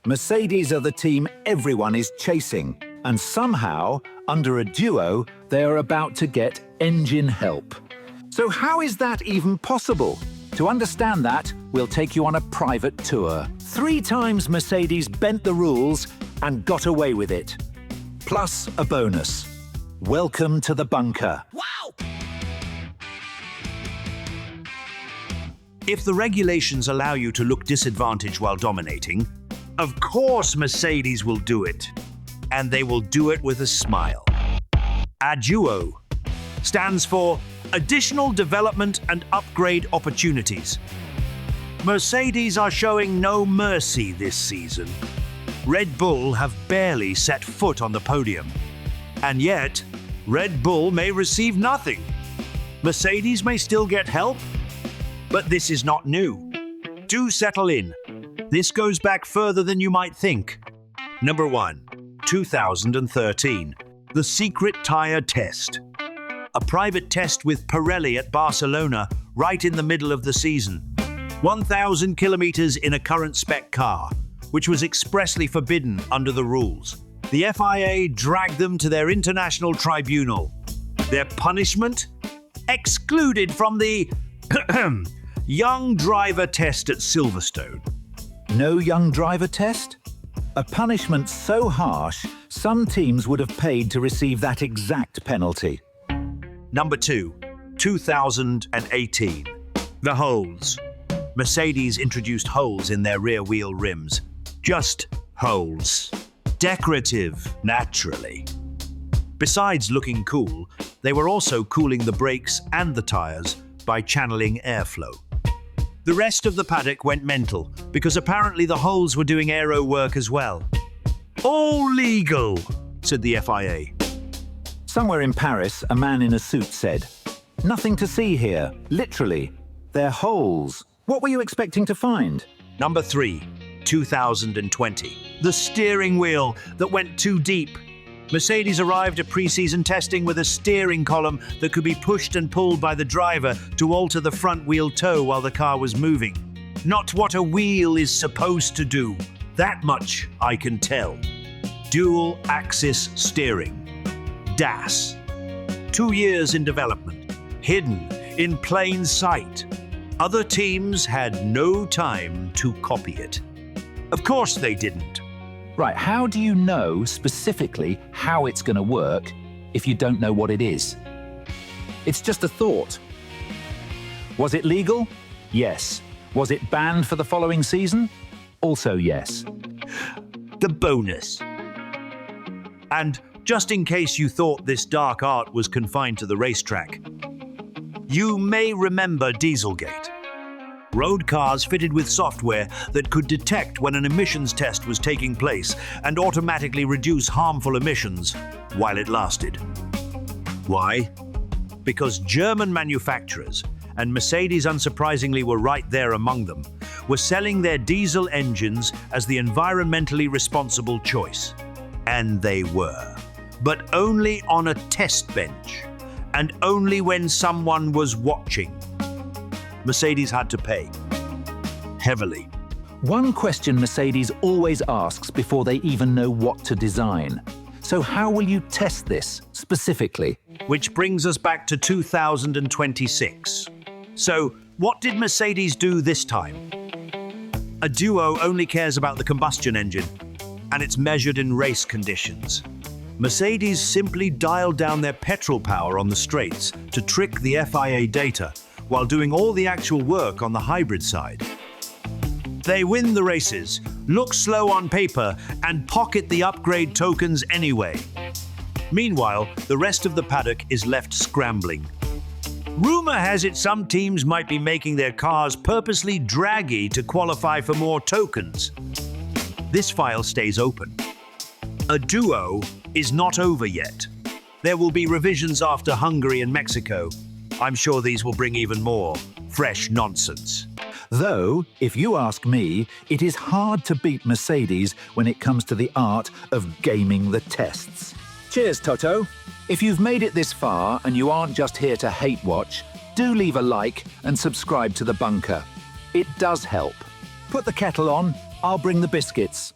Mercedes are the team everyone is chasing, and somehow, under a duo, they are about to get engine help. So how is that even possible? To understand that, we'll take you on a private tour. 3 times Mercedes bent the rules and got away with it. Plus a bonus. Welcome to the bunker. Wow! If the regulations allow you to look disadvantaged while dominating, of course Mercedes will do it. And they will do it with a smile. ADUO stands for Additional Development and Upgrade Opportunities. Mercedes are showing no mercy this season. Red Bull have barely set foot on the podium. And yet, Red Bull may receive nothing. Mercedes may still get help, but this is not new. Do settle in. This goes back further than you might think. Number 1, 2013, the Secret Tire Test. A private test with Pirelli at Barcelona right in the middle of the season. 1,000 kilometers in a current spec car, which was expressly forbidden under the rules. The FIA dragged them to their international tribunal. Their punishment? Excluded from the young driver test at Silverstone. No young driver test? A punishment so harsh, some teams would have paid to receive that exact penalty. Number 2, 2018, the holes. Mercedes introduced holes in their rear wheel rims. Just holes. Decorative, naturally. Besides looking cool, they were also cooling the brakes and the tires by channeling airflow. The rest of the paddock went mental because apparently the holes were doing aero work as well. All legal, said the FIA. Somewhere in Paris, a man in a suit said, "Nothing to see here, literally. They're holes. What were you expecting to find?" Number 3, 2020, the steering wheel that went too deep. Mercedes arrived at pre-season testing with a steering column that could be pushed and pulled by the driver to alter the front wheel toe while the car was moving. Not what a wheel is supposed to do. That much I can tell. Dual axis steering. DAS. 2 years in development. Hidden in plain sight. Other teams had no time to copy it. Of course they didn't. Right, how do you know specifically how it's going to work if you don't know what it is? It's just a thought. Was it legal? Yes. Was it banned for the following season? Also yes. The bonus. And just in case you thought this dark art was confined to the racetrack, you may remember Dieselgate. Road cars fitted with software that could detect when an emissions test was taking place and automatically reduce harmful emissions while it lasted. Why? Because German manufacturers, and Mercedes unsurprisingly were right there among them, were selling their diesel engines as the environmentally responsible choice. And they were. But only on a test bench, and only when someone was watching. Mercedes had to pay. Heavily. One question Mercedes always asks before they even know what to design. So how will you test this, specifically? Which brings us back to 2026. So, what did Mercedes do this time? ADUO only cares about the combustion engine, and it's measured in race conditions. Mercedes simply dialed down their petrol power on the straights to trick the FIA data, while doing all the actual work on the hybrid side. They win the races, look slow on paper, and pocket the upgrade tokens anyway. Meanwhile, the rest of the paddock is left scrambling. Rumor has it some teams might be making their cars purposely draggy to qualify for more tokens. This file stays open. ADUO is not over yet. There will be revisions after Hungary and Mexico. I'm sure these will bring even more fresh nonsense. Though, if you ask me, it is hard to beat Mercedes when it comes to the art of gaming the tests. Cheers, Toto. If you've made it this far and you aren't just here to hate watch, do leave a like and subscribe to The Bunker. It does help. Put the kettle on, I'll bring the biscuits.